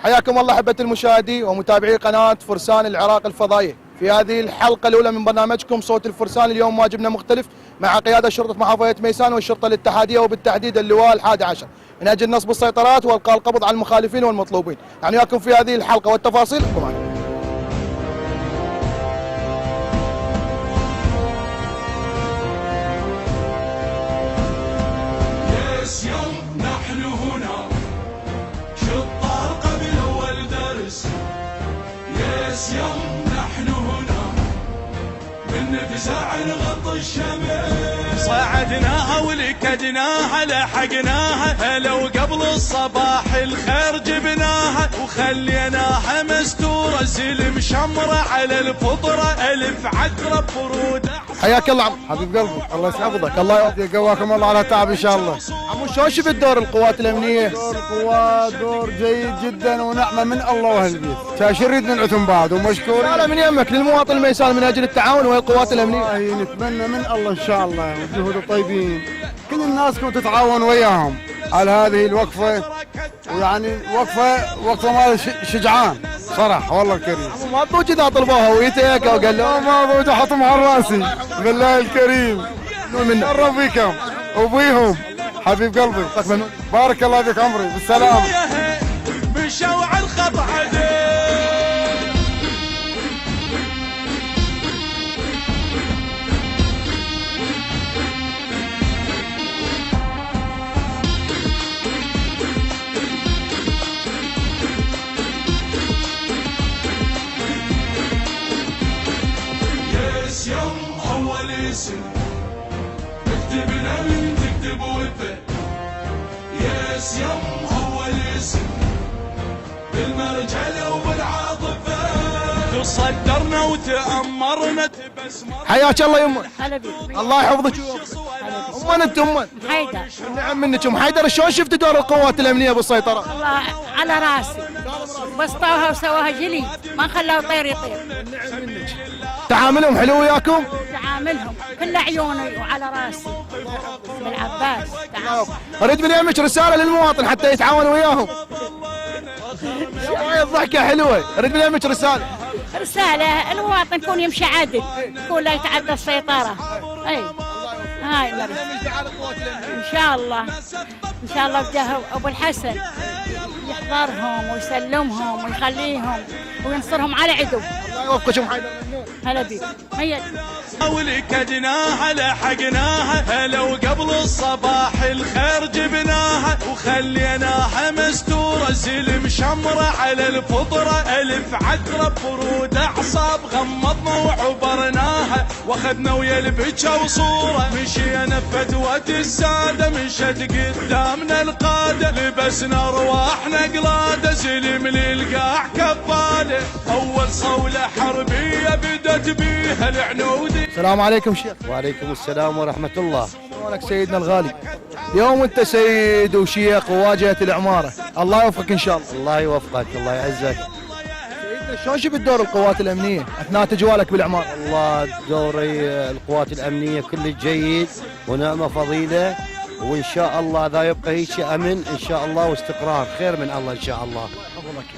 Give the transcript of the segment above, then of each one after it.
حياكم الله احبة المشاهدين ومتابعي قناة فرسان العراق الفضائية في هذه الحلقة الأولى من برنامجكم صوت الفرسان. اليوم واجبنا مختلف مع قيادة شرطة محافظة ميسان والشرطة الاتحادية وبالتحديد اللواء ال11 من أجل نصب السيطرات وإلقاء القبض على المخالفين والمطلوبين. يعني وياكم في هذه الحلقة والتفاصيل معنا. يوم نحن هنا من نفزع نغطي الشمس صعدناها ولكدناها لحقناها لو قبل الصباح الخير جبناها وخليناها مستورة زلم شمرة على الفطرة ألف عقرب برودة. حياك الله حبيب قلبي، الله يسعدك، الله يوفقك، قواكم الله على تعب ان شاء الله. عمو شلون شفت دور القوات الامنيه؟ دور القوات دور جيد جدا ونعمه من الله واهل البيت، شو نريد ننعتم بعد ومشكورين. رساله من يمك للمواطن الميسان من اجل التعاون ويا القوات الامنيه. والله نتمنى من الله ان شاء الله والجهود الطيبين كل الناس كنت تتعاون وياهم على هذه الوقفه، ويعني وقفه مال شجعان صراحه والله الكريم. ما ضوج اذا طلبوها ويتك وقال له ما ضوج احطهم على راسي بالله الكريم. من فيكم وبيهم حبيب قلبي، بارك الله فيك عمري بالسلامه. مشوا على الخط عدل يوم اول اسم اكتبنا من تكتب وفه ياس يوم اول اسم بالمرجله وبالعاطفه تصدرنا وتامرنا تبسمر. حياك الله يمه. هلا بيك. الله يحفظك امنا انت امنا. حيدر. نعم منك ام حيدر. شلون شفت دور القوات الامنيه بالسيطره؟ والله على راسي بسطوها وسواها جلي ما خلوا طير يطير. نعم منك. تعاملهم حلو وياكم؟ تعاملهم كل عيوني وعلى راسي بالعباس. اريد من يمك رساله للمواطن حتى يتعاون وياهم. الضحكه حلوه. اريد من يمك رساله المواطن يكون يمشي عدل، يكون لا يتعدى السيطره. اي هاي ان شاء الله ان شاء الله بجاه ابو الحسن يحضرهم ويسلمهم ويخليهم وينصرهم على عدو. الله يوفقك ام حيدر. هلا بيك. هيا ولكدناها لحقناها لو قبل الصباح الخير جبناها وخليناها مستورة زلم شمرة على الفطرة ألف عقرب برود أعصاب غمضنا وعبرناها واخذنا ويا البكا وصورة مشينا بفتوة السادة مشت قدامنا القادة لبسنا رواحنا قلادة زلم للقاع كفالة أول صولة حربية بدت بيها العنودي. السلام عليكم شيخ. وعليكم السلام ورحمة الله. شلونك سيدنا الغالي؟ اليوم انت سيد وشيخ وواجهة العمارة، الله يوفقك ان شاء الله. الله يوفقك، الله يعزك. سيدنا شلون شفت دور القوات الامنية اثناء تجوالك بالعمارة؟ والله دور القوات الامنية كل جيد ونعمة فضيلة، وان شاء الله ذا يبقى هيك امن ان شاء الله واستقرار خير من الله ان شاء الله.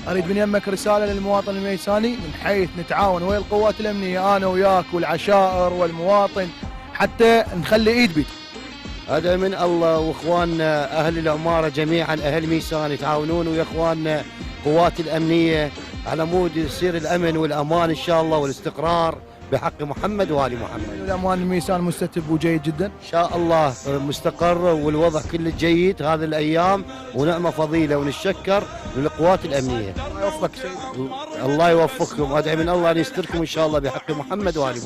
اريد من يمك رساله للمواطن الميساني من حيث نتعاون ويا القوات الامنيه انا وياك والعشائر والمواطن حتى نخلي ايد بيد. هذا من الله واخواننا اهل العماره جميعا اهل ميسان يتعاونون ويا اخواننا قوات الامنيه على مود يصير الامن والامان ان شاء الله والاستقرار بحق محمد وآل محمد. الأمان الميسان مستتب وجيد جدا إن شاء الله مستقر والوضع كله جيد هذه الأيام ونعمة فضيلة ونتشكر للقوات الأمنية. الله يوفقك سيد. الله يوفقكم وأدعي من الله أن يستركم إن شاء الله بحق محمد وآل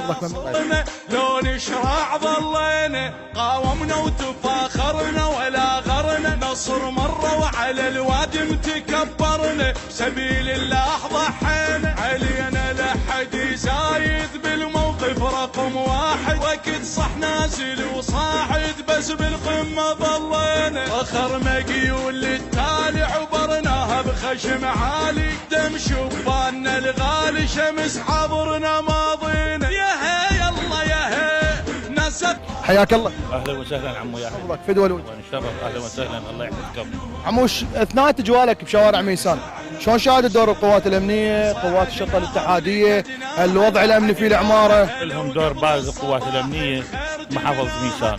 محمد. لو نشرع ظلينا قاومنا وتفاخرنا ولا غرنا نصر مرة وعلى الوادم تكبرنا سبيل الله ضحينا علينا لحد زايد بالموقف رقم واحد وقت صح نازل وصاعد بس بالقمة ظلينا فخر مقيول للتالي عبرناها بخشم عالي دم شباننا الغالي شمس حضرنا ماضينا يا هي يلا يا هي ناس حياك الله. اهلا وسهلا عمو يا احمد. فدوى الوجه. نشرف. اهلا وسهلا. الله يحفظكم عموش. اثناء تجوالك بشوارع ميسان شلون شاهد دور القوات الامنيه، قوات الشرطه الاتحاديه، الوضع الامني في العماره؟ لهم دور بارز. القوات الامنيه محافظه ميسان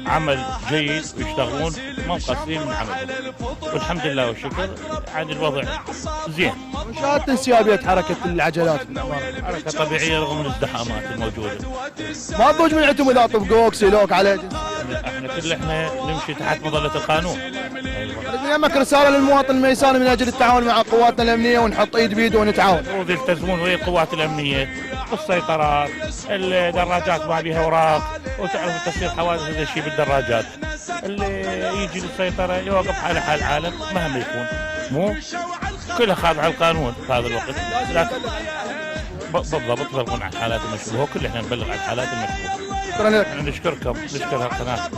عمل جيد ويشتغلون ما مقصرين من عملهم والحمد لله والشكر. عاد الوضع زين. شاهدت انسيابيه حركه العجلات؟ حركه طبيعيه رغم الازدحامات الموجوده. ما تضوج من عندهم اذا طبقوك سيلوك على احنا نمشي تحت مظله القانون. أيوة. يمك رساله للمواطن الميساني من اجل التعاون مع قواتنا الامنيه ونحط ايد بيد ونتعاون. المفروض يلتزمون ويا القوات الامنيه بالسيطرات، الدراجات ما بها اوراق وتعرف تصير حوادث هذا الشيء بالدراجات. اللي يجي للسيطره يوقف على حال العالم مهما يكون، مو كلها خاضعه القانون في هذا الوقت. لكن بالضبط يبلغون عن الحالات المشبوهه، كل احنا نبلغ عن الحالات المشبوهه. شكرا لك. نشكركم، نشكر القناه.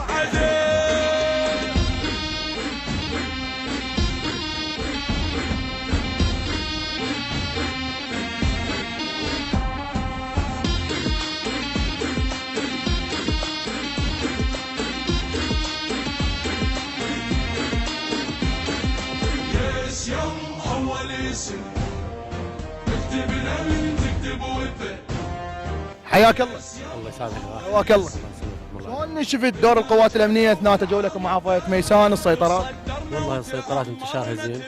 حياك الله. الله يسعدك. حياك الله. شلون شفت دور القوات الامنيه اثناء تجولك محافظه ميسان السيطرات؟ والله السيطرات انتشارها زين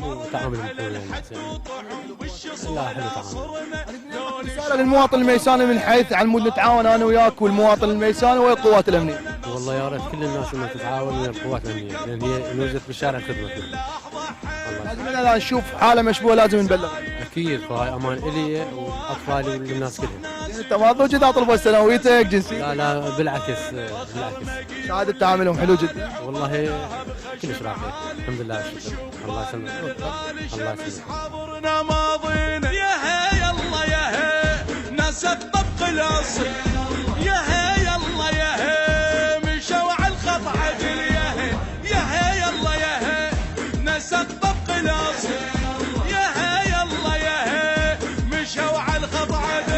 وتعاملهم حلو يعني زين. لا حلو تعامل. رساله للمواطن الميساني من حيث على مود نتعاون انا وياك والمواطن الميساني والقوات الامنيه. والله يا ريت كل الناس انها تتعاون ويا القوات الامنيه لان هي نوزت بالشارع الخدمه. لازم الان نشوف حاله مشبوهه لازم نبلغ. اكيد فهاي امان الي واطفالي وللناس كلهم. انت ما تضوج اذا طلبوا سنويتك جنسيه؟ لا بالعكس. شهاده تعاملهم حلو جدا. والله كلش راقي الحمد لله والشكر. الله يسلمك. الله يسلمك. ماضينا يا هي يلا يا هي ناس الطبق الاصل يا هي يلا يا هي مشوا على الخط عدل يا هي يا هي يلا يا هي ناس الطبق الاصل يا هي يلا يا هي مشوا على الخط عدل.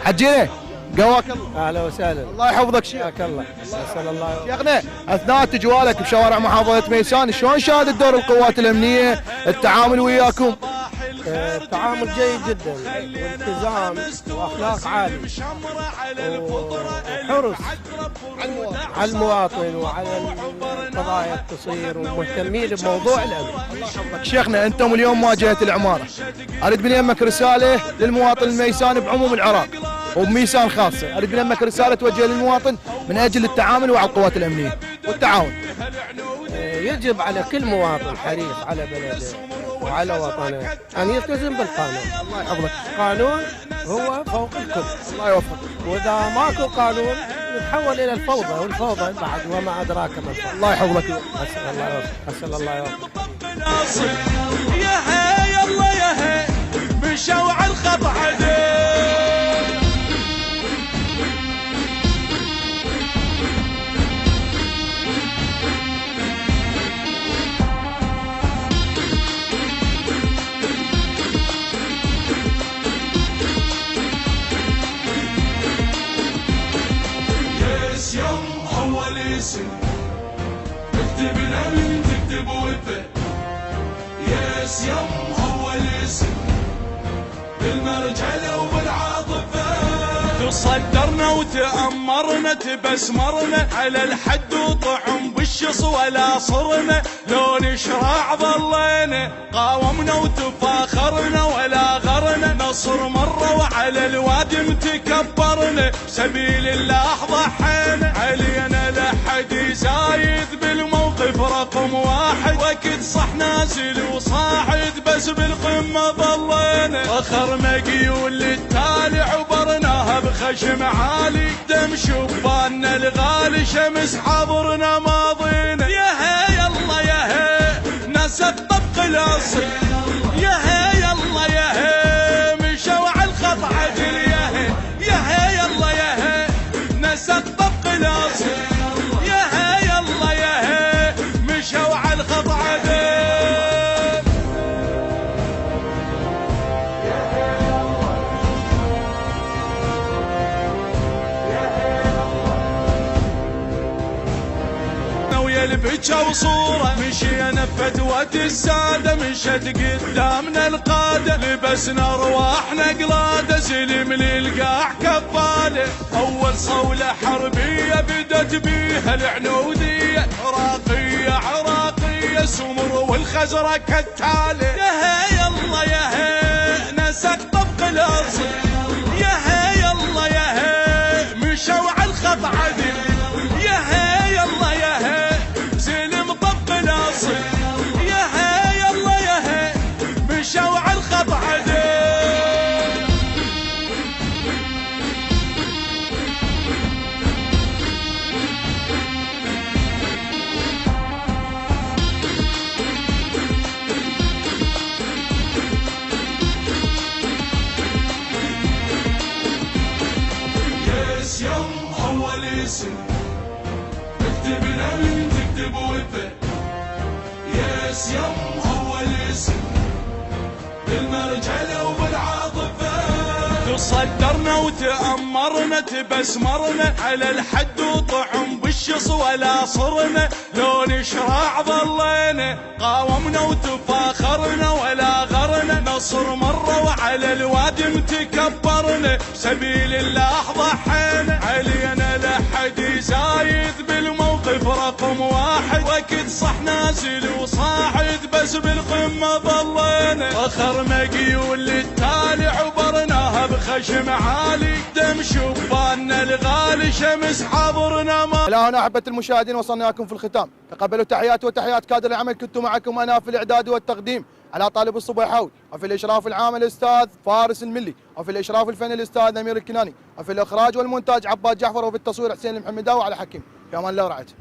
حجينا قواك الله. اهلا وسهلا. الله يحفظك شيخ. حياك الله. اسال الله. شيخنا اثناء تجوالك بشوارع محافظه ميسان شلون شاهدت دور القوات الامنيه التعامل وياكم؟ التعامل جيد جدا والتزام واخلاق عالي وحرص على المواطن وعلى القضايا التصير ومهتمين بموضوع الامن. شيخنا انتم اليوم واجهه العماره، اريد من يمك رساله للمواطن الميساني بعموم العراق وبميسان خاصه، اريد من يمك رساله توجه للمواطن من اجل التعامل مع القوات الامنيه والتعاون. يجب على كل مواطن حريص على بلده وعلى وطنه ان يلتزم بالقانون. الله يحفظك. القانون هو فوق الكل. الله يوفقك. واذا ماكو قانون نتحول الى الفوضى والفوضى بعد وما ادراك ما الفوضى. الله يحفظك. اسال الله يوفقك. يا هي يلا يا هي مشوا على الخط عدل. يوم اول اسم اكتب الامن تكتب وفه ياس يوم اول اسم بالمرجله وبالعاطفه تصدرنا وتامرنا تبسمرنا على الحد وطعم بالشص ولا صرنا لو نشراع ظلينا قاومنا وتفاخرنا ولا غرنا نصر مره وعلى الوادي متكبرنا سبيل الله ضحينا علينا لحد زايد بالموقف رقم واحد وقت صح نازل وصاعد بس بالقمه ظلينا فخر مقيول للتالي عبرناها بخشم عالي دم شباننا الغالي شمس حضرنا ماضينا يا هي يلا يا هي ناس الطبق الاصل يا هي يلا يا هي مشوا على الخط عدل يا هي يلا يا هي ناس الطبق الاصل بكى وصوره مشينا بفتوة السادة مشت قدامنا القادة لبسنا ارواحنا قلادة سلم للقاع كفالة اول صولة حربية بدت بيها العنودية عراقية سمر والخزرة كالتالي يا هي الله يا هي نسق طبق الاصل يا هي الله يا هي مشوا على الخط عدل يا هي الله يا هي سلم طبق الاصل يا هي الله يا هي مشوا على الخط عدل يوم اول اسم اكتبنا من تكتب وفه ياس يوم اول اسم بالمرجله وبالعاطفه تصدرنا وتأمرنا تبسمرنا على الحد وطعم بالشص ولا صرنا لو نشرع ظلينا قاومنا وتفاخرنا ولا غرنا نصر مرة وعلى الوادم تكبرنا سبيل الله ضحينا علينا لحد زايد بالموقف رقم واحد وقت صح نازل وصاعد بس بالقمة ظلينا فخرنا قيول للتالي عبرناها بخشم عالي دم شباننا الغالي شمس حاضرنا ما الى هنا احبه المشاهدين وصلنا لكم في الختام، تقبلوا تحياتي وتحيات كادر العمل، كنت معكم انا في الاعداد والتقديم على طالب الصبيحاوي، وفي الاشراف العام الاستاذ فارس الملي، وفي الاشراف الفني الاستاذ امير الكناني، وفي الاخراج والمونتاج عباد جعفر، وفي التصوير حسين المحمداوي على حكيم. في امان الله ورعايته.